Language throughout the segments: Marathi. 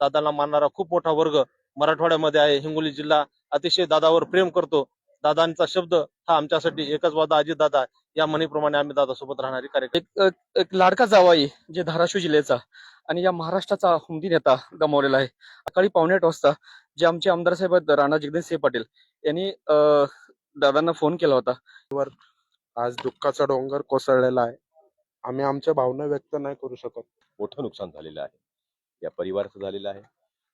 दादांना मानणारा खूप मोठा वर्ग मराठवाड्यामध्ये आहे. हिंगोली जिल्हा अतिशय दादावर प्रेम करतो. दादांचा शब्द हा आमच्यासाठी एकच वादा अजित दादा या म्हणीप्रमाणे आम्ही दादासोबत राहणारी कार्यक्रम. एक लाडका जावाई जे धाराशिव जिल्ह्याचा आणि या महाराष्ट्राचा हुमदी नेता गमावलेला आहे. सकाळी 8:45 वाजता जे आमचे आमदार साहेब आहेत राणा जगदीशसिंह पाटील यांनी दादांना फोन केला होता. आज दुःखाचा डोंगर कोसळलेला आहे. आम्ही आमच्या भावना व्यक्त नाही करू शकत. मोठं नुकसान झालेलं आहे. या परिवाराचं झालेलं आहे,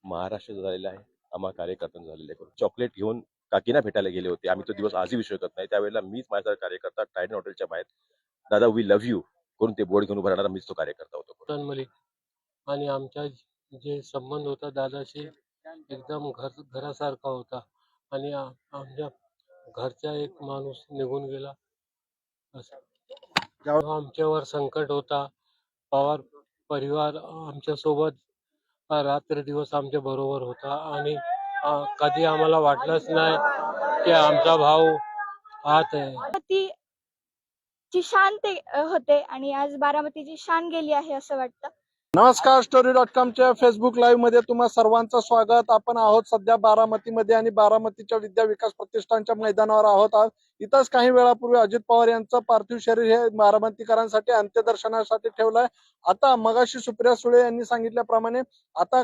महाराष्ट्राचं झालेलं आहे, आम्हा कार्यकर्त्यांचं झालेलं आहे. चॉकलेट घेऊन काकीना भेटायला गेले होते. आम्ही तो दिवस आजही विसरू शकत नाही. त्यावेळेला मीच माझ्यासारखा कार्यकर्ता टायडन हॉटेलच्या बाहेर दादा वी लव्ह यू करून ते बोर्ड घेऊन उभं राहणारा मीच तो कार्यकर्ता होतो. मलिक आणि आमचा जे संबंध होता दादाशी एकदम घरासारखा होता आणि आमच्या घरचा एक माणूस निघून गेला. जेव्हा आमच्यावर संकट होता पवार परिवार आमच्या सोबत रात्र दिवस आमच्या बरोबर होता आणि कधी आम्हाला वाटलंच नाही की आमचा भाऊ हात आहे. ची शान ते होते आणि आज बारामतीची शान गेली आहे असं वाटतं. नमस्कार, story.com च्या फेसबुक लाईव्ह मध्ये तुम्हा सर्वांचं स्वागत. आपण आहोत सध्या बारामतीमध्ये आणि बारामतीच्या विद्या विकास प्रतिष्ठानच्या मैदानावर आहोत. इथंच काही वेळापूर्वी अजित पवार यांचं पार्थिव शरीर हे बारामतीकरांसाठी अंत्यदर्शनासाठी ठेवलंय. आता मगाशी सुप्रिया सुळे यांनी सांगितल्याप्रमाणे आता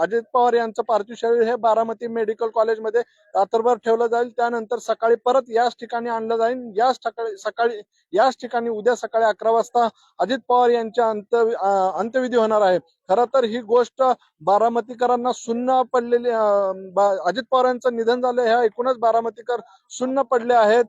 अजित पवार यांचं पार्थिव शरीर हे बारामती मेडिकल कॉलेजमध्ये रात्रभर ठेवलं जाईल. त्यानंतर सकाळी परत याच ठिकाणी आणलं जाईल. सकाळी याच ठिकाणी उद्या सकाळी 11 वाजता अजित पवार यांच्या अंत्यविधी होणार आहे. खरं तर ही गोष्ट बारामतीकरांना सुन्न पडलेली, अजित पवारांचं निधन झालं हे ऐकूनच बारामतीकर सुन्न पडले आहेत.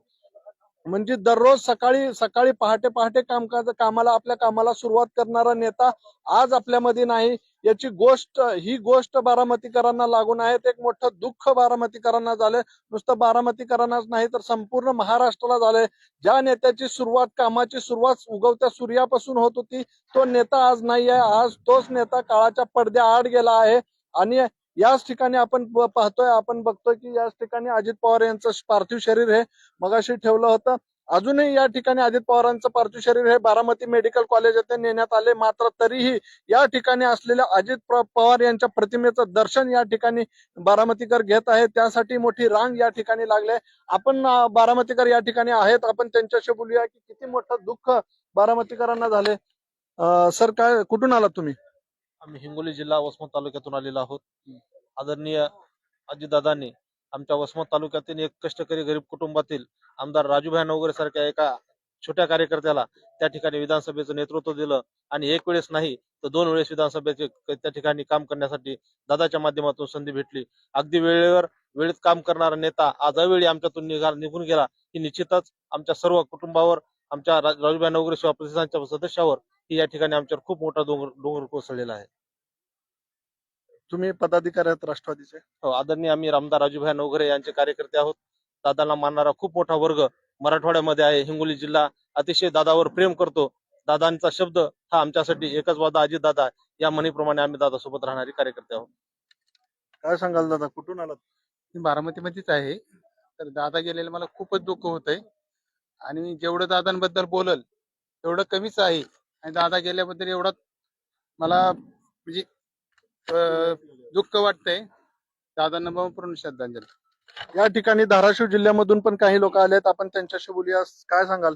म्हणजे दररोज सकाळी पहाटे आपल्या कामाला सुरुवात करणारा नेता आज आपल्यामध्ये नाही. ही गोष्ट बारामतीकरांना लागून आहे. एक मोठं दुःख बारामतीकरांना झाले. नुसतं बारामतीकरांनाच नाही तर संपूर्ण महाराष्ट्राला झाले. ज्या नेत्याची कामाची सुरुवात उगवत्या सूर्यापासून होत होती तो नेता आज नाही आहे. आज तोच नेता काळाच्या पडद्याआड गेला आहे आणि याच ठिकाणी आपण बघतोय की याच ठिकाणी अजित पवार यांचं पार्थिव शरीर हे मगाशी ठेवलं होतं. अजूनही या ठिकाणी अजित पवारांचं पार्थिव शरीर हे बारामती मेडिकल कॉलेज येथे नेण्यात आले. मात्र तरीही या ठिकाणी असलेल्या अजित पवार यांच्या प्रतिमेचं दर्शन या ठिकाणी बारामतीकर घेत आहेत. त्यासाठी मोठी रांग या ठिकाणी लागले. आपण बारामतीकर या ठिकाणी आहेत, आपण त्यांच्याशी बोलूया की किती मोठं दुःख बारामतीकरांना झाले. सर, काय कुठून आलात तुम्ही? आम्ही हिंगोली जिल्हा वसमत तालुक्यातून आलेलो आहोत. आदरणीय अजितदादांनी आमच्या वसमत तालुक्यातील एक कष्टकरी गरीब कुटुंबातील आमदार राजूभाई नवगरे सारख्या एका छोट्या कार्यकर्त्याला त्या ठिकाणी विधानसभेचं नेतृत्व दिलं आणि एक वेळेस नाही तर 2 वेळेस विधानसभेचे त्या ठिकाणी काम करण्यासाठी दादाच्या माध्यमातून संधी भेटली. अगदी वेळेत काम करणारा नेता आज अवेळी आमच्यातून निघून गेला ही निश्चितच आमच्या सर्व कुटुंबावर, आमच्या राजूभाई नवगरे सेवा प्रतिष्ठानच्या सदस्यावर ही या ठिकाणी आमच्यावर खूप मोठा डोंगर कोसळलेला आहे. तुम्ही पदाधिकारी आहेत राष्ट्रवादीचे? हो, आदरणीय आम्ही आमदार राजूभाई नवगरे यांचे कार्यकर्ते आहोत. दादांना मानणारा खूप मोठा वर्ग मराठवाड्यामध्ये आहे. हिंगोली जिल्हा अतिशय दादावर प्रेम करतो. दादांचा शब्द हा आमच्यासाठी एकच वादा अजित दादा या म्हणीप्रमाणे आम्ही दादासोबत राहणारी कार्यकर्ते आहोत. काय सांगाल दादा, कुठून आलात? मी बारामतीमध्येच आहे. तर दादा गेलेलं मला खूपच दुःख होत आहे आणि जेवढं दादांबद्दल बोलल तेवढं कमीच आहे. आणि दादा गेल्याबद्दल एवढं मला म्हणजे दुःख वाटतंय. दादांना पूर्ण श्रद्धांजली. या ठिकाणी धाराशिव जिल्ह्यामधून पण काही लोक आलेत, आपण त्यांच्याशी बोलूया. काय सांगाल,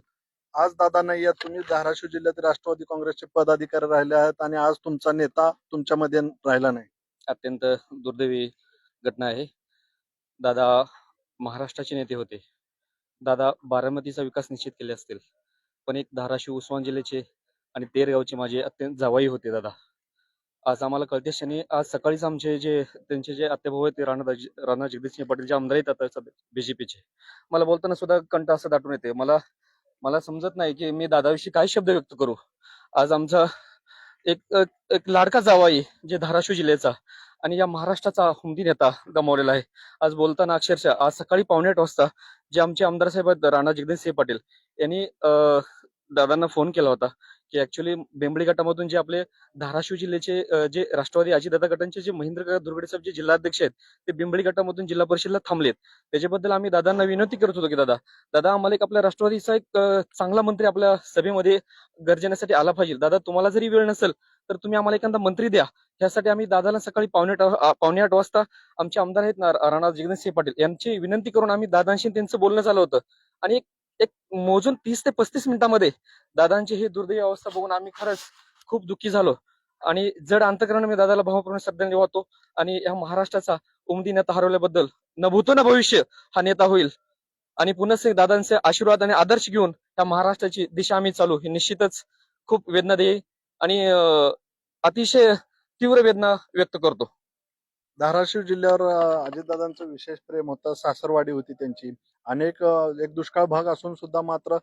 आज दादा नाही आहेत, तुम्ही धाराशिव जिल्ह्यात राष्ट्रवादी काँग्रेसचे पदाधिकारी राहिले आहेत आणि आज तुमचा नेता तुमच्यामध्ये राहिला नाही. अत्यंत दुर्दैवी घटना आहे. दादा महाराष्ट्राचे नेते होते. दादा बारामतीचा विकास निश्चित केले असतील, पण एक धाराशिव उस्मान जिल्ह्याचे आणि तेरगावचे माझे अत्यंत जावाई होते दादा. आज आम्हाला कळते क्षणी आज सकाळीच आमचे त्यांचे जे आत्याभाऊ आहेत ते राणा जगदीशसिंह पाटील जे आमदार आहेत आता बीजेपीचे, मला बोलताना सुद्धा कंठ असं दाटून येते. मला समजत नाही की मी दादाविषयी काय शब्द व्यक्त करू. आज आमचा एक लाडका जावाई जे धाराशिव जिल्ह्याचा आणि या महाराष्ट्राचा हुमदी नेता गमावलेला आहे. आज बोलताना अक्षरशः आज सकाळी 8:45 वाजता जे आमचे आमदार साहेब आहेत राणा जगदीशसिंह पाटील यांनी दादांना फोन केला होता की ऍक्च्युली बेंबळी गटामधून जे आपले धाराशिव जिल्ह्याचे जे राष्ट्रवादी अजितदादा गटांचे जे महेंद्र दुर्गडे साहेब जे जिल्हाध्यक्ष आहेत ते बेंबळी गटामधून जिल्हा परिषदला थांबलेत. त्याच्याबद्दल आम्ही दादांना विनंती करत होतो की दादा आम्हाला एक आपल्या राष्ट्रवादीचा एक चांगला मंत्री आपल्या सभेमध्ये गर्जनेसाठी आला पाहिजे. दादा तुम्हाला जरी वेळ नसेल तर तुम्ही आम्हाला एखादा मंत्री द्या. यासाठी आम्ही दादाला सकाळी पावणे 8 वाजता आमचे आमदार आहेत ना राणा जगदीशसिंह पाटील यांची विनंती करून आम्ही दादांशी त्यांचं बोलणं झालं होतं. आणि एक मोजून 30 ते 35 मिनिटांमध्ये दादांची ही दुर्दैवी अवस्था बघून आम्ही खरंच खूप दुःखी झालो. आणि जड अंतकरणाने मी दादाला भावपूर्ण श्रद्धांजली वाहतो. आणि या महाराष्ट्राचा उमदी नेता हरवल्याबद्दल न भूतो न भविष्य हा नेता होईल. आणि पुन्हा दादांचे आशीर्वाद आणि आदर्श घेऊन या महाराष्ट्राची दिशा आम्ही चालू ही निश्चितच खूप वेदनादायी आणि अतिशय तीव्र वेदना व्यक्त करतो. धाराशिव जिल्ह्यावर अजितदादांचं विशेष प्रेम होतं. सासरवाडी होती त्यांची. अनेक एक दुष्काळ भाग असून सुद्धा मात्र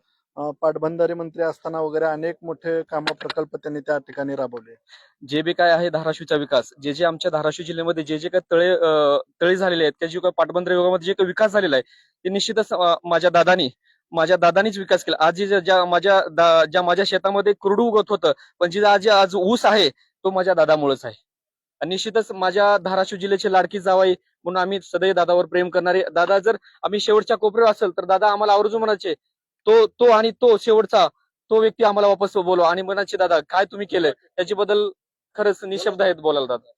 पाटबंधारे मंत्री असताना वगैरे अनेक मोठे काम प्रकल्प त्यांनी त्या ठिकाणी राबवले. जे बी काय आहे धाराशिवचा विकास, जे आमच्या धाराशिव जिल्ह्यामध्ये जे काय तळे झालेले आहेत, त्या जे काय पाटबंधारे विभागामध्ये जे काही विकास झालेला आहे ते निश्चितच माझ्या दादानीच विकास केला. आज ज्या माझ्या शेतामध्ये कुरडू उगत होतं, पण जे आज ऊस आहे तो माझ्या दादामुळेच आहे. आणि निश्चितच माझ्या धाराशिव जिल्ह्याचे लाडकी जावाई म्हणून आम्ही सदैव दादावर प्रेम करणारे. दादा जर आम्ही शेवटच्या कोपऱ्यावर असेल तर दादा आम्हाला आवर्जून म्हणायचे तो शेवटचा तो व्यक्ती आम्हाला वापस बोलवा. आणि म्हणायचे दादा काय तुम्ही केलंय त्याच्याबद्दल खरंच निशब्द आहेत बोलायला दादा.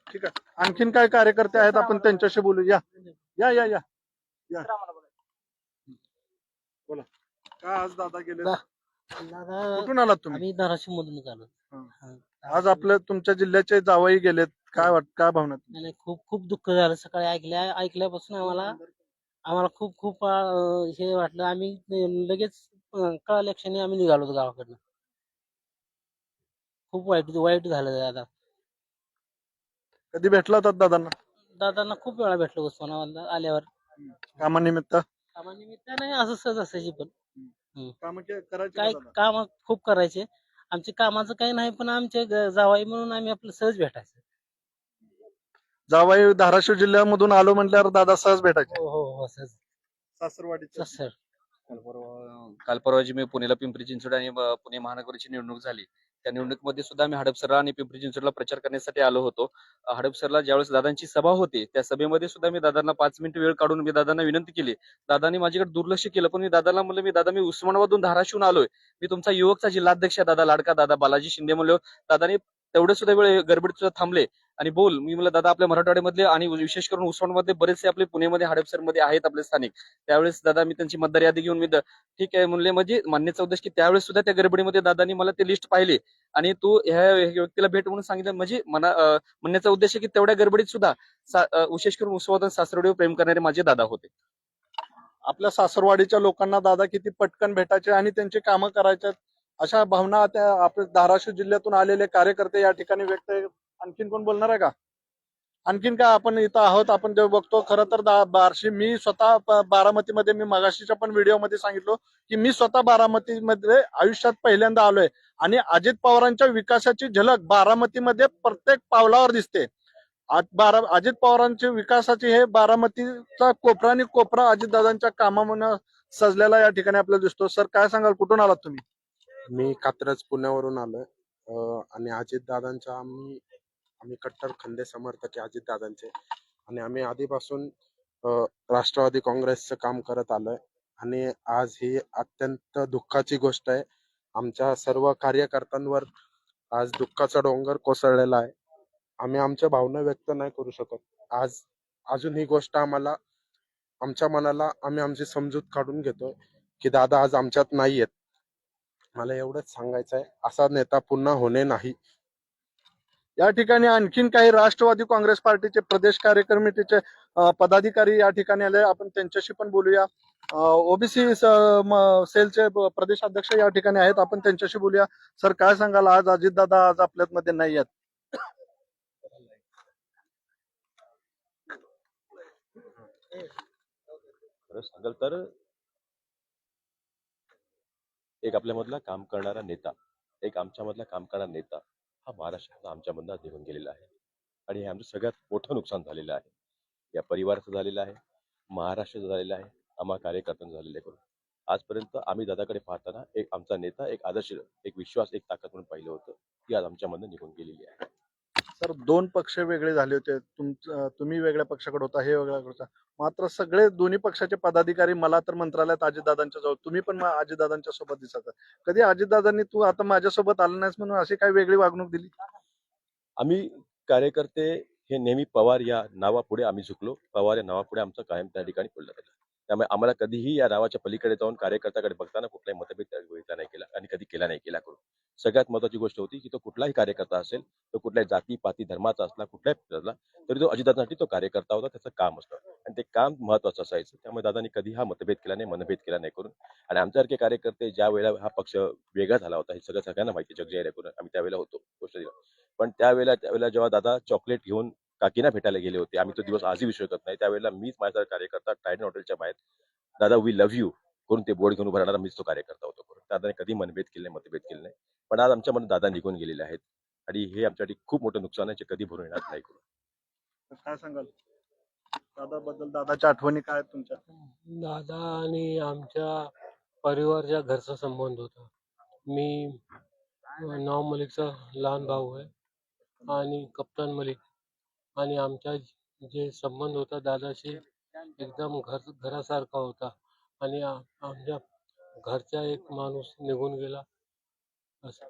ठीक आहे. आणखीन काय कार्यकर्ते आहेत आपण त्यांच्याशी बोलू. या या या या या. बोला. काय आज दादा गेले? कुठून आलात तुम्ही? आम्ही धाराशिव मधून आलो. आज आपल्या तुमच्या जिल्ह्याचे जावई गेलेत. काय भावना? नाही खूप खूप दुःख झालं. सकाळी ऐकल्यापासून आम्हाला खूप खूप हे वाटलं. आम्ही लगेच कळाल्या क्षणी आम्ही निघालो होतो गावाकडनं. खूप वाईट झालं दादा. कधी भेटला होता दादांना? दादांना खूप वेळा भेटलो उस्मानाबादला आल्यावर. कामानिमित्त? कामानिमित्त नाही, असं सहज असायची. पण काम करायचे काय काम खूप करायचे. आमच्या कामाचं काही नाही, पण आमचे जावाई म्हणून आम्ही आपलं सहज भेटायचं. जावई धाराशिव जिल्ह्यामधून आलो म्हटल्यावर दादा सहज भेटायचे. हो सहज. सासरवाडीचे सर काल परवा जी मी पुण्याला पिंपरी चिंचवड आणि पुणे महानगराची निवडणूक झाली त्या निवडणुकीमध्ये सुद्धा मी हडपसरला आणि पिंपरी चिंचवडला प्रचार करण्यासाठी आलो होतो. हडपसरला ज्यावेळेस दादांची सभा होती त्या सभेमध्ये सुद्धा मी दादांना 5 मिनिट वेळ काढून मी दादांना विनंती केली. दादांनी माझ्याकडे दुर्लक्ष केलं, पण मी दादाला म्हणलं दादा मी उस्मानाबादून धाराशिवून आलोय, मी तुमचा युवकचा जिल्हाध्यक्ष दादा लाडका दादा बालाजी शिंदे म्हणलो. दादानी तेवढे सुद्धा वेळ गडबडीत सुद्धा थांबले आणि बोल मी म्हणलं दादा आपल्या मराठवाड्यामधले आणि विशेष करून उस्मानाबादमध्ये बरेचसे आपले पुण्यामध्ये हडपसरमध्ये आहेत आपले स्थानिक. त्यावेळेस दादा मी त्यांची मतदार यादी घेऊन मी ठीक आहे म्हणले. म्हणजे मान्यचा उद्देश की त्यावेळेस सुद्धा त्या गडबडीमध्ये दादांनी मला ते लिस्ट पाहिले आणि तू ह्या व्यक्तीला भेट म्हणून सांगितलं. म्हणजे म्हणण्याचा उद्देश की तेवढ्या गडबडीत सुद्धा विशेष करून उस्मानाबाद सासरवाडीवर प्रेम करणारे माझे दादा होते. आपल्या सासरवाडीच्या लोकांना दादा किती पटकन भेटायचे आणि त्यांची कामं करायचे अशा भावना त्या आपल्या धाराशिव जिल्ह्यातून आलेले कार्यकर्ते या ठिकाणी व्यक्त. आणखीन कोण बोलणार आहे का? आणखीन काय आपण इथं आहोत. आपण जे बघतो खरं तर बार्शी मी स्वतः बारामतीमध्ये मी मगाशीच्या पण व्हिडिओमध्ये सांगितलं की मी स्वतः बारामतीमध्ये आयुष्यात पहिल्यांदा आलोय आणि अजित पवारांच्या विकासाची झलक बारामतीमध्ये प्रत्येक पावलावर दिसते. अजित पवारांच्या विकासाची हे बारामतीचा कोपरा आणि कोपरा अजितदादांच्या कामामुळे सजलेला या ठिकाणी आपल्याला दिसतो. सर काय सांगाल, कुठून आलात तुम्ही? मी कात्रज पुण्यावरून आलोय आणि अजितदादांच्या आम्ही कट्टर खंदे समर्थक आहे अजितदादांचे आणि आम्ही आधीपासून राष्ट्रवादी काँग्रेसचं काम करत आलोय आणि आज ही अत्यंत दुःखाची गोष्ट आहे. आमच्या सर्व कार्यकर्त्यांवर आज दुःखाचा डोंगर कोसळलेला आहे. आम्ही आमच्या भावना व्यक्त नाही करू शकत. अजून ही गोष्ट आमच्या मनाला आम्ही आमची समजूत काढून घेतोय की दादा आज आमच्यात नाहीयेत. मला एवढंच सांगायचं आहे, असा नेता पुन्हा होणे नाही. या ठिकाणी आणखीन काही राष्ट्रवादी काँग्रेस पार्टीचे प्रदेश कार्यकमिटीचे पदाधिकारी या ठिकाणी आले. आपण त्यांच्याशी पण बोलूया. ओबीसी सेलचे प्रदेश अध्यक्ष या ठिकाणी आहेत. आपण त्यांच्याशी बोलूया. सर काय सांगाल, आज अजितदादा आज आपल्यामध्ये नाही आहेत? खरं सांगाल तर एक आपल्यामधला काम करणारा नेता, एक आमच्यामधला काम करणारा नेता हा महाराष्ट्रातला आमच्यामधला निघून गेलेला आहे आणि हे आमचं सगळ्यात मोठं नुकसान झालेलं आहे. या परिवाराचं झालेलं आहे, महाराष्ट्राचं झालेलं आहे, आम्हा कार्यकर्त्यांचं झालेलं आहे. आजपर्यंत आम्ही दादाकडे पाहताना एक आमचा नेता, एक आदर्श, एक विश्वास, एक ताकद म्हणून पाहिलं होतं. ती आज आमच्यामधनं निघून गेलेली आहे. सर, दोन पक्ष वेगळे झाले होते. तुम्ही वेगळ्या पक्षाकडे होता, हे वेगळ्या होता. मात्र सगळे दोन्ही पक्षाचे पदाधिकारी मला तर मंत्रालयात अजितदादांच्या जवळ, तुम्ही पण अजितदादांच्या सोबत दिसत आहे. कधी अजितदादांनी तू आता माझ्यासोबत आला नाहीस म्हणून अशी काही वेगळी वागणूक दिली? आम्ही कार्यकर्ते हे नेहमी पवार या नावापुढे आम्ही झुकलो. पवार या नावापुढे आमचं कायम त्या ठिकाणी पडलं राहिलं. त्यामुळे आम्हाला कधीही या नावाच्या पलीकडे जाऊन कार्यकर्त्याकडे बघताना कुठलाही मतभेद बघितला नाही केला आणि कधी केला नाही केला करून. सगळ्यात महत्त्वाची गोष्ट होती की तो कुठलाही कार्यकर्ता असेल, तो कुठल्याही जाती पाती धर्माचा असला, कुठल्याही पक्षाचा, तरी तो अजितदादांसाठी तो कार्यकर्ता होता, त्याचं काम असतं आणि ते काम महत्त्वाचं असायचं. त्यामुळे दादांनी कधी हा मतभेद केला नाही, मनभेद केला नाही करून. आणि आमच्यासारखे कार्यकर्ते ज्या वेळेला हा पक्ष वेगळा झाला होता, हे सगळं सगळ्यांना माहिती, जग जाहीर करून आम्ही त्यावेळेला होतो गोष्ट दिला. पण त्यावेळेला जेव्हा दादा चॉकलेट घेऊन काकीना भेटायला गेले होते, आम्ही तो दिवस आजही विसरू शकत नाही. त्यावेळेला मीच माझा कार्यकर्ता टायडन हॉटेलच्या बाहेर दादा वी लव्ह यू करून ते बोर्ड घेऊन उभा राहणारा मीच तो कार्यकर्ता होतो करून. दादाने कधी मनभेद केले नाही, मतभेद केले नाही. पण आज आमच्यामध्ये दादा निघून गेलेले आहेत आणि हे आमच्यासाठी खूप मोठं नुकसान आहे, जे कधी भरून येणार नाही करून. काय सांगाल दादाबद्दल? दादाच्या आठवणी काय आहेत तुमच्या? दादा आणि आमच्या परिवारच्या घरचा संबंध होता. मी नवाब मलिकचा लहान भाऊ आहे आणि कप्तान मलिक, आणि आमचा जे संबंध होता दादाशी एकदम घरासारखा होता. आणि आमच्या घरचा एक माणूस निघून गेला असं.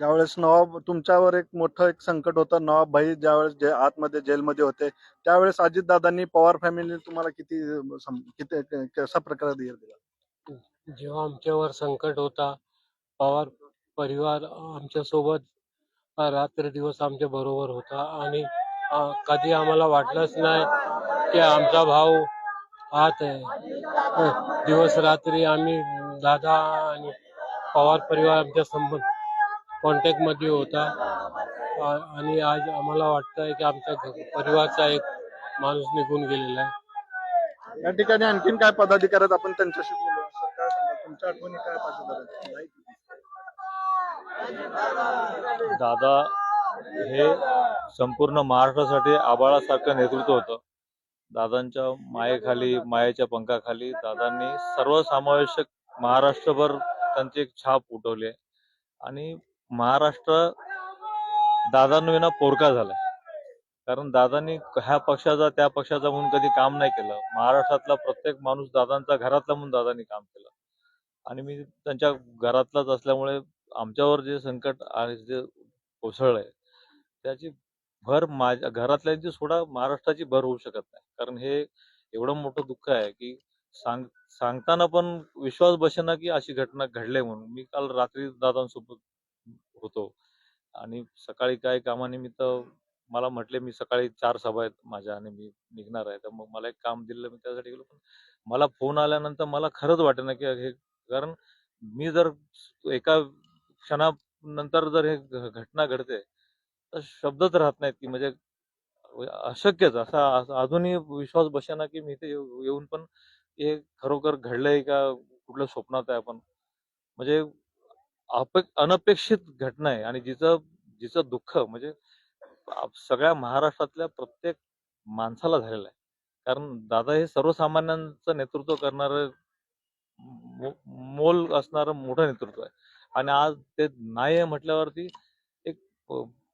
ज्यावेळेस नवाब तुमच्यावर एक मोठं एक संकट होतं, नवाब भाई ज्यावेळेस आतमध्ये जेलमध्ये होते, त्यावेळेस अजितदादांनी पवार फॅमिली तुम्हाला किती कशा प्रकारे धीर दिला? जेव्हा आमच्यावर संकट होता, पवार परिवार आमच्या सोबत रात्र दिवस आमच्या बरोबर होता. आणि कधी आम्हाला वाटलंच नाही की आमचा भाऊ आत आहे. दिवस रात्री आम्ही दादा आणि पवार परिवार आमच्या संबंध कॉन्टॅक्ट मध्ये होता. आणि आज आम्हाला वाटतंय की आमच्या परिवारचा एक माणूस निघून गेलेला आहे. या ठिकाणी आणखीन काय पदाधिकारी आहेत, आपण त्यांच्याशी बोलू. असं काय सांगा, तुमच्या आठवणी काय पदाधिकारी? दादा हे संपूर्ण महाराष्ट्रासाठी आबाळासारखं नेतृत्व होतं. दादांच्या मायेखाली, मायेच्या पंखाखाली दादांनी सर्वसमावेशक महाराष्ट्रभर त्यांची एक छाप उठवली आहे. आणि महाराष्ट्र दादांविना पोरका झाला. कारण दादांनी ह्या पक्षाचा त्या पक्षाचा म्हणून कधी काम नाही केलं. महाराष्ट्रातला प्रत्येक माणूस दादांचा घरातला म्हणून दादांनी काम केलं. आणि मी त्यांच्या घरातलाच असल्यामुळे आमच्यावर जे संकट आहे, जे कोसळलंय, त्याची भर माझ्या घरातल्यांची सोडा महाराष्ट्राची भर होऊ शकत नाही. कारण हे एवढं मोठं दुःख आहे की सांगताना पण विश्वास बसेना की अशी घटना घडली म्हणून. मी काल रात्री दादांसोबत होतो आणि सकाळी काय कामानिमित्त मला म्हटले, मी सकाळी 4 सभा आहेत माझ्या आणि मी निघणार आहे, तर मग मला एक काम दिलं, मी त्यासाठी गेलो. पण मला फोन आल्यानंतर मला खरंच वाटेना की हे, कारण मी जर एका क्षणानंतर जर हे घटना घडते तर शब्दच राहत नाहीत की म्हणजे अशक्यच असा अजूनही विश्वास बसेना की मी इथे येऊन पण हे खरोखर घडलंय का कुठल्या स्वप्नात आहे आपण. म्हणजे अनपेक्षित घटना आहे आणि जिचं दुःख म्हणजे सगळ्या महाराष्ट्रातल्या प्रत्येक माणसाला झालेलं आहे. कारण दादा हे सर्वसामान्यांचं नेतृत्व करणारं मोल असणारं मोठं नेतृत्व आहे. आणि आज ते नाही आहे म्हटल्यावरती एक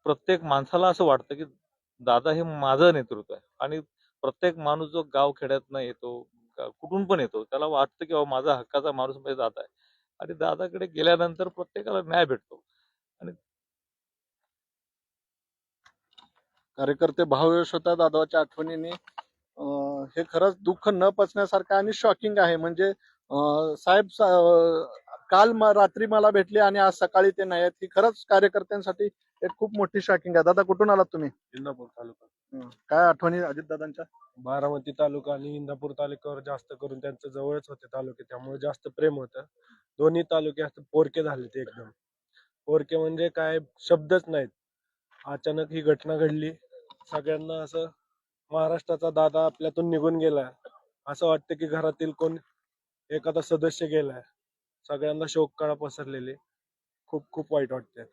प्रत्येक माणसाला असं वाटतं की दादा हे माझं नेतृत्व आहे. आणि प्रत्येक माणूस जो गाव खेड्यातनं येतो, कुठून पण येतो, त्याला वाटतं की माझा हक्काचा माणूस म्हणजे दादा आहे. आणि दादाकडे गेल्यानंतर प्रत्येकाला न्याय भेटतो. आणि कार्यकर्ते भावविश होता दादाच्या आठवणीने. हे खरंच दुःख न पचण्यासारखं आणि शॉकिंग आहे. म्हणजे साहेब काल रात्री मला भेटले आणि आज सकाळी ते नाही आहेत. ही खरंच कार्यकर्त्यांसाठी एक खूप मोठी शॉकिंग आहे. दादा, कुठून आलात तुम्ही? इंदापूर तालुका, काय आठवणी अजितदादांच्या? बारामती तालुका आणि इंदापूर तालुक्यावर जास्त करून त्यांचं जवळच होते तालुके, त्यामुळे जास्त प्रेम होतं. दोन्ही तालुके असं पोरके झाले ते एकदम. पोरके म्हणजे काय शब्दच नाहीत. अचानक ही घटना घडली. सगळ्यांना असं महाराष्ट्राचा दादा आपल्यातून निघून गेलाय असं वाटतं की घरातील कोण एखादा सदस्य गेलाय. सगळ्यांना शोककळा पसरलेली. खूप खूप वाईट वाटतंय.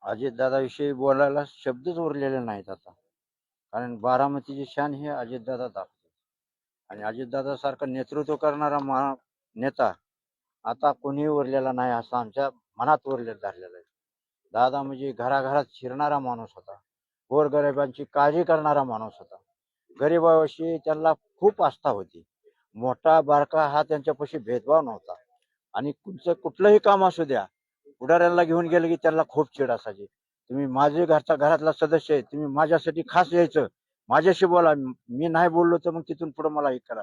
अजितदादाविषयी बोलायला शब्दच उरलेले नाहीत आता. कारण बारामतीची शान हे अजितदादा दाखवतात. आणि अजितदादा सारखा नेतृत्व करणारा नेता आता कोणीही उरलेला नाही असं आमच्या मनात उरलेलं झालेलं आहे. दादा म्हणजे घराघरात शिरणारा माणूस होता. गोरगरिबांची काळजी करणारा माणूस होता. गरिबाविषयी त्यांना खूप आस्था होती. मोठा बारका हा त्यांच्यापाशी भेदभाव नव्हता. आणि कुठलंही काम असू द्या, पुढाऱ्यांना घेऊन गेलं की त्यांना खूप चिड असायची. तुम्ही माझे घरातला सदस्य आहे, तुम्ही माझ्यासाठी खास यायचं, माझ्याशी बोला, मी नाही बोललो तर मग तिथून पुढे मला हे करा,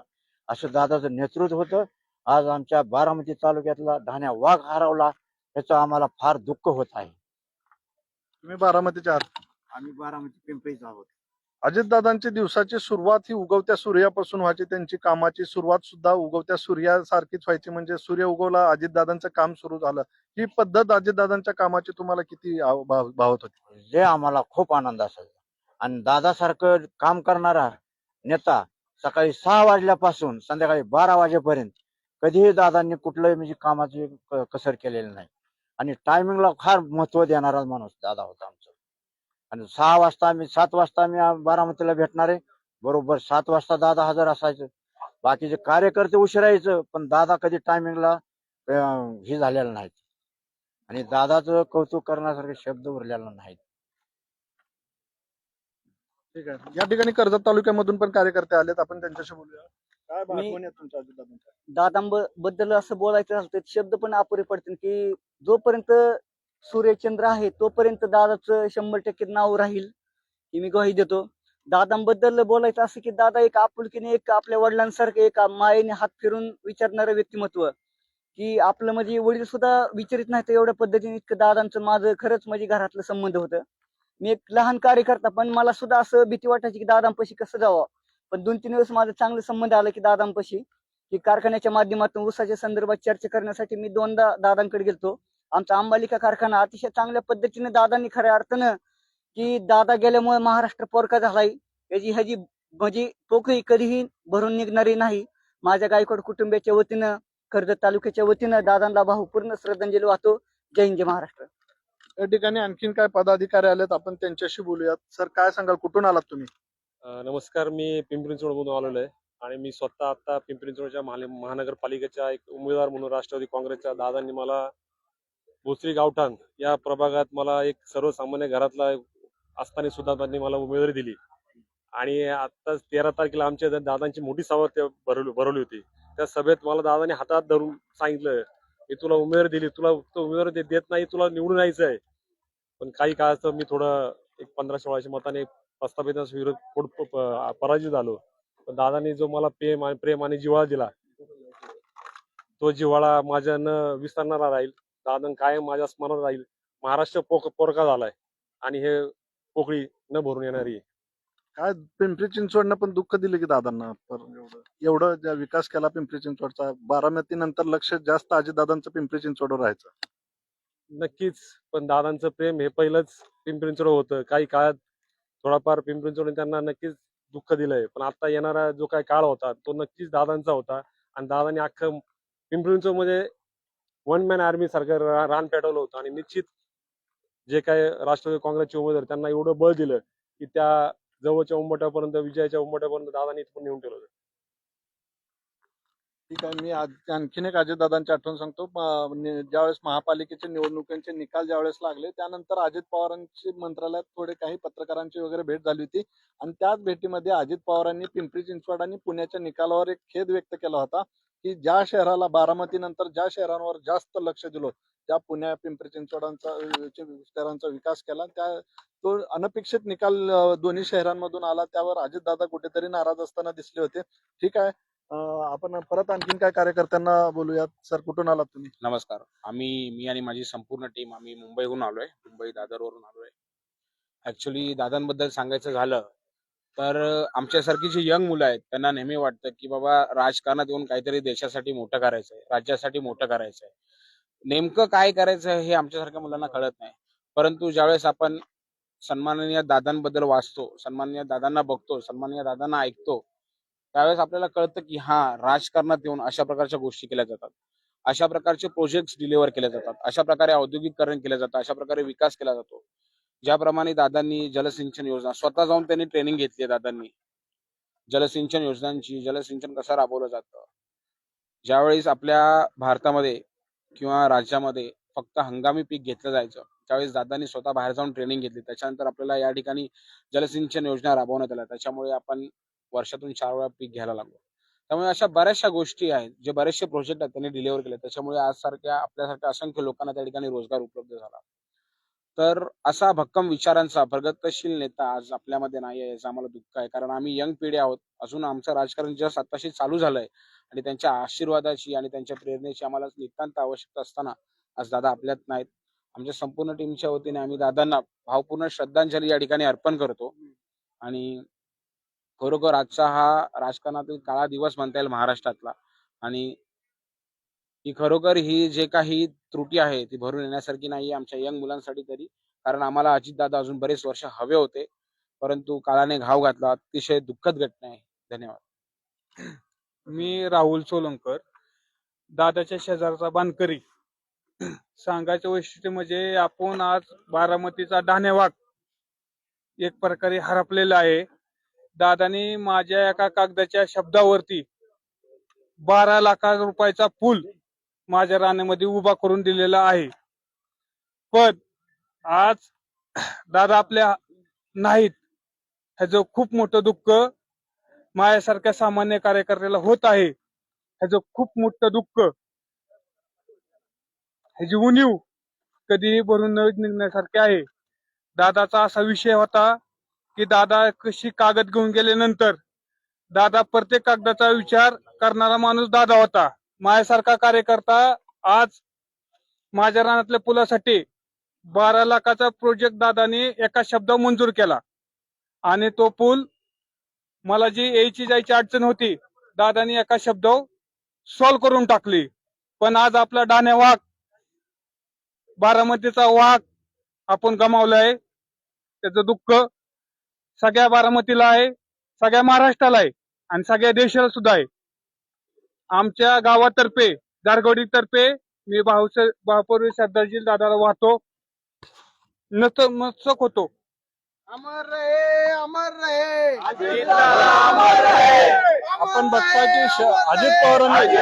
असं दादाचं नेतृत्व होतं. आज आमच्या बारामती तालुक्यातला धान्या वाघ हरवला, याचं आम्हाला फार दुःख होत आहे. तुम्ही बारामतीच्या आहात. आम्ही बारामती पिंपरीच आहोत. अजितदादांची दिवसाची सुरुवात ही उगवत्या सूर्यापासून व्हायची. त्यांची कामाची सुरुवात सुद्धा उगवत्या सूर्यासारखीच व्हायची. म्हणजे सूर्य उगवला अजितदादांचं काम सुरू झालं. ही पद्धत अजितदादांच्या कामाची तुम्हाला किती भावत होती? जे आम्हाला खूप आनंद असायचा. आणि दादासारखं काम करणारा नेता सकाळी 6 वाजल्यापासून संध्याकाळी 12 वाजेपर्यंत कधीही दादांनी कुठलंही म्हणजे कामाची कसर केलेली नाही. आणि टायमिंगला फार महत्व देणारा माणूस दादा होता आमचा. आणि 7 वाजता आम्ही बारामतीला भेटणारे, बरोबर 7 वाजता दादा हजर असायचं. बाकीचे कार्यकर्ते उशिरा यायचं, पण दादा कधी टायमिंगला हे झालेलं नाहीत. आणि दादाचं कौतुक करण्यासारखे शब्द उरलेला नाहीत. ठीक आहे. या ठिकाणी कर्जत तालुक्यामधून पण कार्यकर्ते आलेत, आपण त्यांच्याशी बोलूया. काय आठवण आहे तुमच्या अजितदादांच्या? दादांबद्दल असं बोलायचं झालं तर शब्द पण अपुरे पडतील की जोपर्यंत सूर्यचंद्र आहे तोपर्यंत दादाचं 100% नाव राहील ही मी ग्वाही देतो. दादांबद्दल बोलायचं असं की दादा एक आपुलकीने, एक आपल्या वडिलांसारखं, एक मायेने हात फिरून विचारणारं व्यक्तिमत्व, की आपलं म्हणजे वडील सुद्धा विचारित नाही तर एवढ्या पद्धतीने इतकं दादांचं माझं खरंच म्हणजे घरातलं संबंध होतं. मी एक लहान कार्यकर्ता, पण मला सुद्धा असं भीती वाटायची की दादांपाशी कसं जावं. पण 2-3 दिवस माझं चांगलं संबंध आलं की दादांपाशी, की कारखान्याच्या माध्यमातून ऊसाच्या संदर्भात चर्चा करण्यासाठी मी 2दा दादांकडे गेलतो. आमचा अंबालिका कारखाना अतिशय चांगल्या पद्धतीने दादांनी खऱ्या अर्थानं, की दादा गेल्यामुळे महाराष्ट्र पोरका झालाय ह्याची म्हणजे पोकळी कधीही भरून निघणारी नाही. माझ्या गायकवाड कुटुंबियाच्या वतीनं, कर्जत तालुक्याच्या वतीनं दादांना भावपूर्ण श्रद्धांजली वाहतो. जय हिंद, जय महाराष्ट्र. या ठिकाणी आणखीन काय पदाधिकारी आलेत, आपण त्यांच्याशी बोलूयात. सर, काय सांगाल, कुठून आलात तुम्ही? नमस्कार, मी पिंपरी चिंचवडमधून आलेलो आहे आणि मी स्वतः आता पिंपरी चिंचवडच्या महानगरपालिकेचा एक उमेदवार म्हणून राष्ट्रवादी काँग्रेसच्या दादांनी मला भोसरी गावठाण या प्रभागात मला एक सर्वसामान्य घरातला असताना सुद्धा त्यांनी मला उमेदवारी दिली. आणि आता 13 तारखेला आमच्या दादांची मोठी सभा भरवली होती. त्या सभेत मला दादाने हातात धरून सांगितलं, मी तुला उमेदवारी दिली, तुला उमेदवारी देत नाही, तुला निवडून यायचं आहे. पण काही काळाचं मी थोडं एक 15-16 मताने प्रस्थापितांच्या विरोध पराजित झालो. पण दादांनी जो मला प्रेम आणि जिव्हाळा दिला, तो जिव्हाळा माझ्या न विसरणारा राहील. दादा कायम माझ्या स्मरणात राहील. महाराष्ट्र पोरका झालाय आणि हे पोकळी न भरून येणारी. काय पिंपरी चिंचवडनं पण दुःख दिलं की दादांना? एवढं ज्या विकास केला पिंपरी चिंचवडचा, बारामती नंतर लक्ष जास्त अजितदादांचं पिंपरी चिंचवडवर राहायचं. नक्कीच, पण दादांचं प्रेम हे पहिलंच पिंपरी चिंचवड होतं. काही काळात थोडाफार पिंपरी चिंचवड त्यांना नक्कीच दुःख दिलंय, पण आता येणारा जो काही काळ होता तो नक्कीच दादांचा होता. आणि दादांनी अख्खं पिंपरी चिंचवड मध्ये 1 मॅन आर्मी सारखं रान पेटवलं होतं. आणि निश्चित जे काही राष्ट्रवादी काँग्रेसचे उमेदवार त्यांना एवढं बळ दिलं की त्या जवळच्या उंबरठ्यापर्यंत, विजयाच्या उंबरठ्यापर्यंत दादांनी इथून नेऊन ठेवलं. ठीक आहे. मी आणखीन एक अजितदादांची आठवण सांगतो. ज्यावेळेस महापालिकेचे निवडणुकांचे निकाल ज्यावेळेस लागले, त्यानंतर अजित पवारांची मंत्रालयात थोडे काही पत्रकारांची वगैरे भेट झाली होती. आणि त्याच भेटीमध्ये अजित पवारांनी पिंपरी चिंचवड आणि पुण्याच्या निकालावर एक खेद व्यक्त केला होता, की ज्या शहराला बारामती नंतर ज्या शहरांवर जास्त लक्ष दिलं, त्या पुण्या पिंपरी चिंचवडांचा शहरांचा विकास केला, त्या तो अनपेक्षित निकाल दोन्ही शहरांमधून आला. त्यावर अजितदादा कुठेतरी नाराज असताना दिसले होते. ठीक आहे. आपण परत आणखीन काय कार्यकर्त्यांना बोलूयात. सर, कुठून आलात तुम्ही? नमस्कार. मी आणि माझी संपूर्ण टीम आम्ही मुंबईहून आलोय. मुंबई दादरवरून आलोय. ऍक्च्युली दादांबद्दल सांगायचं झालं तर आमच्यासारखी जी यंग मुलं आहेत त्यांना नेहमी वाटतं की बाबा राजकारणात येऊन काहीतरी देशासाठी मोठं करायचंय, राज्यासाठी मोठं करायचंय. नेमकं काय करायचं हे आमच्यासारख्या मुलांना कळत नाही. परंतु ज्यावेळेस आपण सन्माननीय दादांबद्दल वाचतो, सन्माननीय दादांना बघतो, सन्माननीय दादांना ऐकतो, त्यावेळेस आपल्याला कळतं की राजकारणात येऊन अशा प्रकारच्या गोष्टी केल्या जातात, अशा प्रकारचे प्रोजेक्ट डिलिव्हर केले जातात, अशा प्रकारे औद्योगिकरण केलं जातं, अशा प्रकारे विकास केला जातो. ज्याप्रमाणे दादांनी जलसिंचन योजना स्वतः जाऊन त्यांनी ट्रेनिंग घेतली आहे दादांनी. जलसिंचन योजनांची, जलसिंचन कसं राबवलं जातं. ज्यावेळेस आपल्या भारतामध्ये किंवा राज्यामध्ये फक्त हंगामी पीक घेतलं जायचं, त्यावेळेस दादांनी स्वतः बाहेर जाऊन ट्रेनिंग घेतली. त्याच्यानंतर आपल्याला या ठिकाणी जलसिंचन योजना राबवण्यात आल्या. त्याच्यामुळे आपण वर्षातून 4 वेळा पीक घ्यायला लागलो. त्यामुळे अशा बऱ्याचशा गोष्टी आहेत, जे बरेचसे प्रोजेक्ट आहेत त्यांनी डिलिव्हर केले. त्याच्यामुळे आज सारख्या आपल्यासारख्या असंख्य लोकांना त्या ठिकाणी रोजगार उपलब्ध झाला. तर असा भक्कम विचारांचा प्रगतशील नेता आज आपल्यामध्ये नाही आहे, याचं आम्हाला दुःख आहे. कारण आम्ही यंग पिढी आहोत. अजून आमचं राजकारण जस्ट आत्ताशी चालू झालंय आणि त्यांच्या आशीर्वादाची आणि त्यांच्या प्रेरणेची आम्हाला नितांत आवश्यकता असताना आज दादा आपल्यात नाहीत. आमच्या संपूर्ण टीमच्या वतीने आम्ही दादांना भावपूर्ण श्रद्धांजली या ठिकाणी अर्पण करतो. आणि खरोखर आजचा हा राजकारणातील काळा दिवस म्हणता येईल महाराष्ट्रातला. आणि खरोखर ही जे काही त्रुटी आहे ती भरून येण्यासारखी नाहीये आमच्या यंग मुलांसाठी तरी. कारण आम्हाला अजितदादा अजून बरेच वर्ष हवे होते, परंतु काळाने घाव घातला. अतिशय दुःखद घटना आहे. धन्यवाद. मी राहुल सोलंकर, दादाच्या शेजारचा बानकरी. सांगायचं वैशिष्ट्य म्हणजे आपण आज बारामतीचा ढाणेवाग एक प्रकारे हरपलेला आहे. दादानी माझ्या एका कागदाच्या शब्दावरती 12 लाख रुपयाचा पूल माझ्या राण्यामध्ये उभा करून दिलेला आहे. पण आज दादा आपल्या नाहीत, ह्याचं खूप मोठं दुःख माझ्यासारख्या सामान्य कार्यकर्त्याला होत आहे. ह्याचं खूप मोठं दुःख, ह्याची उणीव कधीही भरून न निघण्यासारखी आहे. दादाचा असा विषय होता की दादा कशी कागद घेऊन गेल्यानंतर दादा प्रत्येक कागदाचा विचार करणारा माणूस दादा होता. माझ्यासारखा कार्यकर्ता आज माझ्या रानातल्या पुलासाठी 12 लाखाचा प्रोजेक्ट दादाने एका शब्दावर मंजूर केला. आणि तो पूल मला जी यायची जायची अडचण होती, दादानी एका शब्दावर सॉल्व्ह करून टाकली. पण आज आपला ढाणे वाघ, बारामतीचा वाघ आपण गमावलाय. त्याचं दुःख सगळ्या बारामतीला आहे, सगळ्या महाराष्ट्राला आहे आणि सगळ्या देशाला सुद्धा आहे. आमच्या गावातर्फे, दारगोडी तर्फे मी भावपूर्वी श्रद्धांजली दादाला वाहतो, नतमस्तक होतो. अमर रहे, अमर रहे, अमर रहे. आपण बघता की अजित पवारांनी,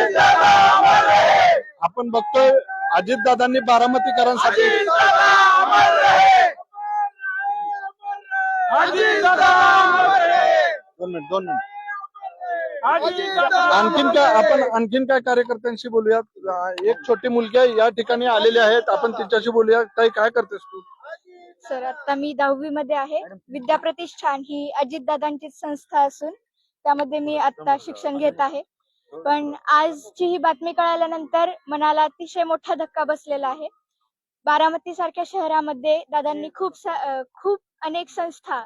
आपण बघतोय अजितदादांनी बारामतीकरांसाठी दोन मिनिट आणखीन काय कार्यकर्त्यांशी बोलूयात. एक छोटी मुलगी आहे या ठिकाणी आलेली आहेत, आपण तिच्याशी बोलूया. ताई, काय करतेस तू? सर, आता मी 10वी मध्ये आहे. विद्या प्रतिष्ठान ही अजितदादांची संस्था असून त्यामध्ये मी आता शिक्षण घेत आहे. पण आजची ही बातमी कळाल्यानंतर मनाला अतिशय मोठा धक्का बसलेला आहे. बारामती सारख्या शहरामध्ये दादांनी खूप अनेक संस्था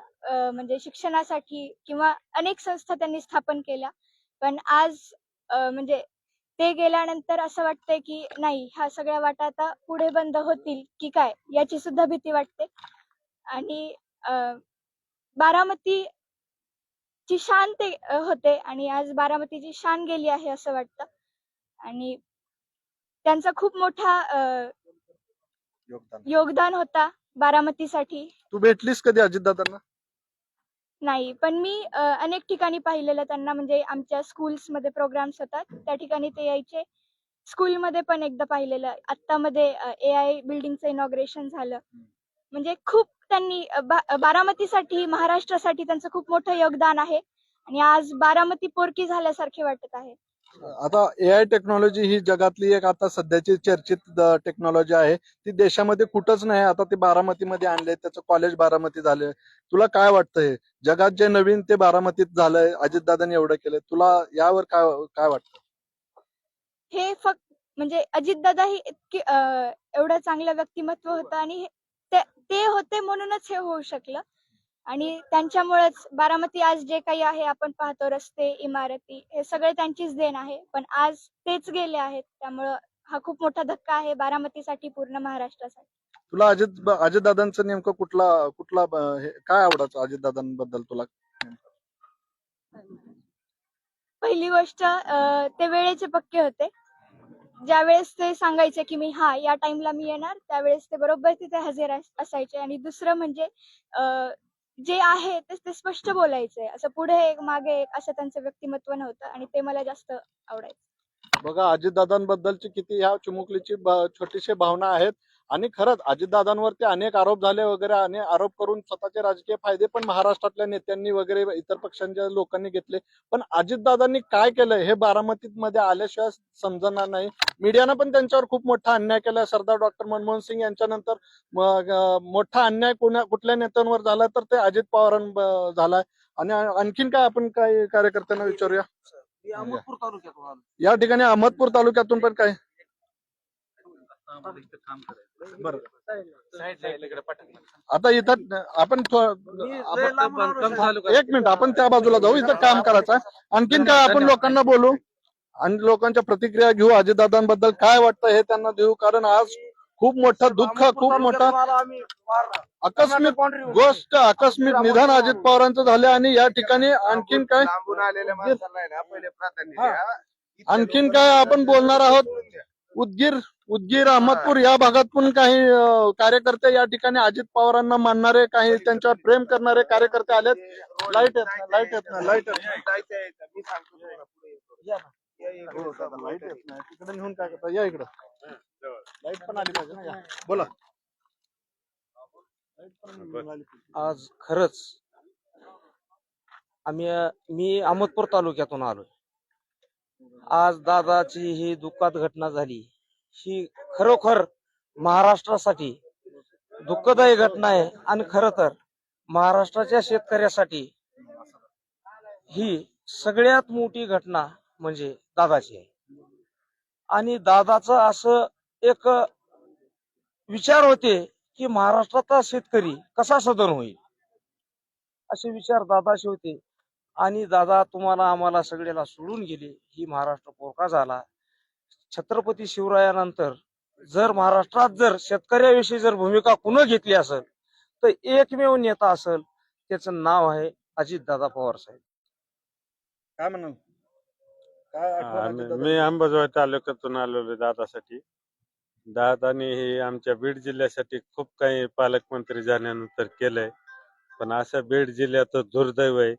म्हणजे शिक्षणासाठी किंवा अनेक संस्था त्यांनी स्थापन केल्या. पण आज म्हणजे ते गेल्यानंतर असं वाटतंय की नाही, ह्या सगळ्या वाटा आता पुढे बंद होतील की काय, याची सुद्धा भीती वाटते. आणि बारामतीची शान ते होते आणि आज बारामतीची शान गेली आहे असं वाटतं. आणि त्यांचा खूप मोठा योगदान होता बारामतीसाठी. तू भेटलीस कधी अजितदादांना? नाही, पण मी अनेक ठिकाणी पाहिलेलं त्यांना. म्हणजे आमच्या स्कूल्स मध्ये प्रोग्राम्स होतात त्या ठिकाणी ते यायचे. स्कूलमध्ये पण एकदा पाहिलेलं. आता मध्ये AI बिल्डिंगचं इनॉग्रेशन झालं. म्हणजे खूप त्यांनी बारामतीसाठी, महाराष्ट्रासाठी त्यांचं खूप मोठं योगदान आहे. आणि आज बारामती पोरकी झाल्यासारखे वाटत आहे. आता AI टेक्नॉलॉजी ही जगातली एक आता सध्याची चर्चित टेक्नॉलॉजी आहे. ती देशामध्ये कुठंच नाही. आता ते बारामतीमध्ये आणले, त्याचं कॉलेज बारामती झाले. तुला काय वाटतंय, जगात जे नवीन ते बारामतीत झालंय, अजितदादांनी एवढं केलंय, तुला यावर काय वाटतं? हे फक्त म्हणजे अजितदादा ही इतकी एवढं चांगलं व्यक्तिमत्व होतं आणि ते होते म्हणूनच हे होऊ शकलं. आणि त्यांच्यामुळेच बारामती आज जे काही आहे आपण पाहतो, रस्ते, इमारती, हे सगळे त्यांचीच देण आहे. पण आज तेच गेले आहेत. त्यामुळं हा खूप मोठा धक्का आहे बारामतीसाठी, पूर्ण महाराष्ट्रासाठी. तुला अजितदादांचं नेमकं कुठला काय आवडायचं अजितदादांबद्दल तुला? पहिली गोष्ट, ते वेळेचे पक्के होते. ज्या वेळेस ते सांगायचे की मी या टाइमला मी येणार, त्यावेळेस ते बरोबर तिथे हजर असायचे. आणि दुसरं म्हणजे जे आहे ते स्पष्ट बोलायचंय, असं पुढे एक मागे एक असं त्यांचं व्यक्तिमत्व नव्हतं आणि ते मला जास्त आवडायचं. बघा अजितदादांबद्दलची किती ह्या चिमुकलीची छोटीशी भावना आहेत. आणि खरंच अजितदादांवरती अनेक आरोप झाले वगैरे, अनेक आरोप करून स्वतःचे राजकीय फायदे पण महाराष्ट्रातल्या नेत्यांनी वगैरे इतर पक्षांच्या लोकांनी घेतले. पण अजितदादांनी काय केलं हे बारामतीमध्ये आल्याशिवाय समजणार नाही. मीडियानं पण त्यांच्यावर खूप मोठा अन्याय केला. सरदार डॉक्टर मनमोहन सिंग यांच्यानंतर मोठा अन्याय कुठल्या नेत्यांवर झाला तर ते अजित पवारांवर झालाय. आणि आणखीन काय आपण काय कार्यकर्त्यांना विचारूया. या ठिकाणी अहमदपूर तालुक्यातून पण काय बरं आता इथं आपण एक मिनिट आपण त्या बाजूला जाऊ, इथं काम करायचं आहे. आणखीन काय आपण लोकांना बोलू आणि लोकांच्या प्रतिक्रिया घेऊ. अजितदादांबद्दल काय वाटतं हे त्यांना देऊ, कारण आज खूप मोठं दुःख, खूप मोठं आकस्मिक गोष्ट, आकस्मिक निधन अजित पवारांचं झालं. आणि या ठिकाणी आणखीन काय आणखीन काय आपण बोलणार आहोत. उदगीर अहमदपूर या भागातून काही कार्यकर्ते या ठिकाणी अजित पवारांना मानणारे, काही त्यांच्यावर प्रेम करणारे कार्यकर्ते आलेत. लाईट येत नाही तिकडे नेऊन काय करता, या इकडं लाईट पण आली पाहिजे ना. या. बोला. आज खरंच मी अहमदपूर तालुक्यातून आलोय. आज दादाची ही दुःखद घटना झाली, ही खरोखर महाराष्ट्रासाठी दुःखदायी घटना आहे. आणि खर तर महाराष्ट्राच्या शेतकऱ्यासाठी ही सगळ्यात मोठी घटना म्हणजे दादाची आहे. आणि दादाचं असं एक विचार होते की महाराष्ट्राचा शेतकरी कसा सदन होईल, असे विचार दादाचे होते. आणि दादा तुम्हाला आम्हाला सगळ्याला सोडून गेले. ही महाराष्ट्र पोरका झाला. छत्रपती शिवरायानंतर जर महाराष्ट्रात जर शेतकऱ्याविषयी जर भूमिका कुणी घेतली असेल तर एकमेव नेता असेल, त्याचं नाव आहे अजितदादा पवार साहेब. काय म्हणाल, काय आठवण अजितदादा? मी अंबाजोगाई तालुक्यातून आलेलो दादासाठी. दादाने हे आमच्या बीड जिल्ह्यासाठी खूप काही पालकमंत्री झाल्यानंतर केलंय. पण असं बीड जिल्ह्याचं दुर्दैव आहे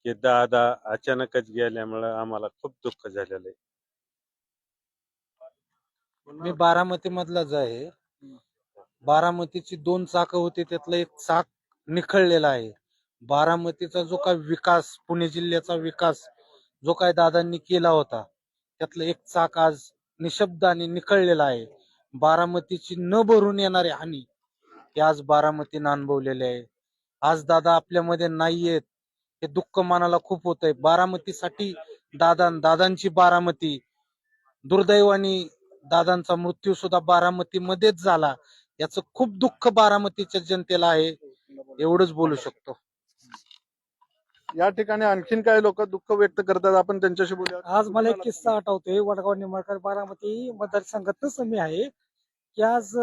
की दादा अचानकच गेल्यामुळे आम्हाला खूप दुःख झालेलं आहे. मी बारामती मधलाच आहे. बारामतीची 2 चाकं होती, त्यातलं एक चाक निखळलेला आहे. बारामतीचा जो काय विकास, पुणे जिल्ह्याचा विकास जो काय दादांनी केला होता, त्यातलं एक चाक आज निशब्द आणि निखळलेला आहे. बारामतीची न भरून येणारी हानी हे आज बारामतीनं अनुभवलेले आहे. आज दादा आपल्यामध्ये नाहीयेत, हे दुःख मनाला खूप होत आहे. बारामतीसाठी दादांची बारामती, दुर्दैवाने दादांचा मृत्यू सुद्धा बारामतीमध्येच झाला. याचं खूप दुःख बारामतीच्या जनतेला आहे, एवढंच बोलू शकतो. या ठिकाणी आणखीन काही लोक दुःख व्यक्त करतात, आपण त्यांच्याशी बोलूया. आज मला एक किस्सा आठवतोय. वडगाव निंबाळकर बारामती मतदारसंघातच मी आहे की आज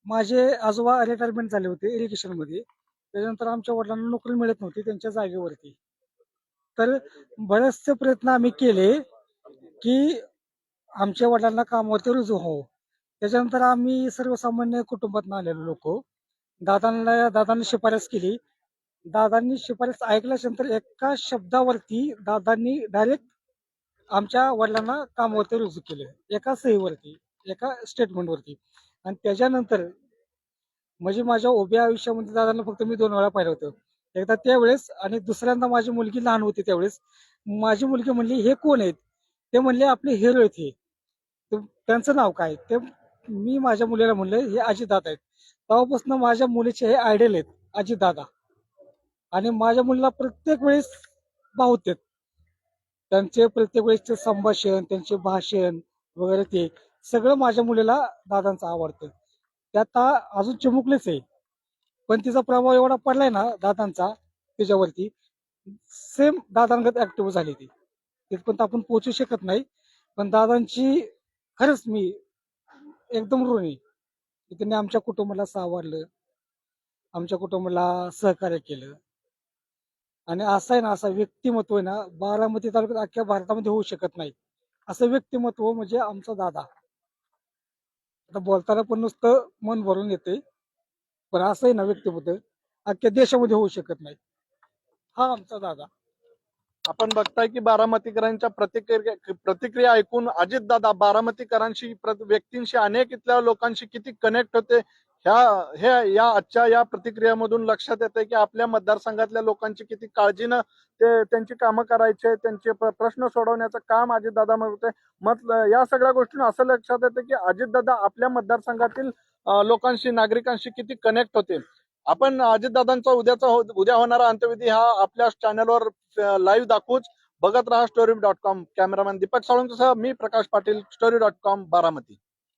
माझे आजोबा रिटायरमेंट झाले होते इरिगेशन मध्ये. त्याच्यानंतर आमच्या वडिलांना नोकरी मिळत नव्हती त्यांच्या जागेवरती. तर बरेचसे प्रयत्न आम्ही केले की आमच्या वडिलांना कामावरती रुजू हो. त्याच्यानंतर आम्ही सर्वसामान्य कुटुंबात आलेलो लोक दादांनी शिफारस केली. दादांनी शिफारस ऐकल्यानंतर एका शब्दावरती दादांनी डायरेक्ट आमच्या वडिलांना कामावरती रुजू केलं, एका सहीवरती, एका स्टेटमेंटवरती. आणि त्याच्यानंतर म्हणजे माझ्या उभ्या आयुष्यामध्ये दादांना फक्त मी 2 वेळा पाहिलं होतं. एकदा त्यावेळेस आणि दुसऱ्यांदा माझी मुलगी लहान होती त्यावेळेस. माझी मुलगी म्हणली हे कोण आहेत, ते म्हणले आपले हिरो आहेत हे, त्यांचं नाव काय, ते मी माझ्या मुलीला म्हणलं हे अजितदादा आहेत. तेव्हापासून माझ्या मुलीचे हे आयडल आहेत अजितदादा. आणि माझ्या मुलीला प्रत्येक वेळेस भावतात त्यांचे, प्रत्येक वेळेसचे संभाषण, त्यांचे भाषण वगैरे ते सगळं माझ्या मुलीला दादांचं आवडतं. त्यात अजून चिमुकलेच आहे, पण तिचा प्रभाव एवढा पडलाय ना दादांचा तिच्यावरती, सेम दादांगत ऍक्टिव्ह झाली ती. तिथपर्यंत आपण पोहोचू शकत नाही, पण दादांची खरंच मी एकदम ऋणी. त्यांनी आमच्या कुटुंबाला सावरलं, आमच्या कुटुंबाला सहकार्य केलं. आणि असं आहे ना, असं व्यक्तिमत्व आहे ना बारामती तालुक्यात अख्ख्या भारतामध्ये होऊ शकत नाही. असं व्यक्तिमत्व म्हणजे आमचा दादा. आता बोलताना पण नुसतं मन भरून येते, पण असं आहे ना व्यक्तिमत्व, अख्ख्या देशामध्ये होऊ शकत नाही. हा आमचा दादा. आपण बघताय की बारामतीकरांच्या प्रतिक्रिया ऐकून अजितदादा बारामतीकरांशी व्यक्तींशी अनेक इथल्या लोकांशी किती कनेक्ट होते या आजच्या या प्रतिक्रियामधून लक्षात येते की आपल्या मतदारसंघातल्या लोकांची किती काळजीनं ते त्यांची कामं करायचे, त्यांचे प्रश्न सोडवण्याचं काम अजितदादा होते. मत या सगळ्या गोष्टींना असं लक्षात येते की अजितदादा आपल्या मतदारसंघातील लोकांशी, नागरिकांशी किती कनेक्ट होते. आपण अजितदादांचा उद्या होणारा अंत्यविधी हा आपल्या चॅनलवर लाईव्ह दाखवूच. बघत राहा story.com. कॅमेरामॅन दीपक साळुंकेसह मी प्रकाश पाटील, story.com, बारामती.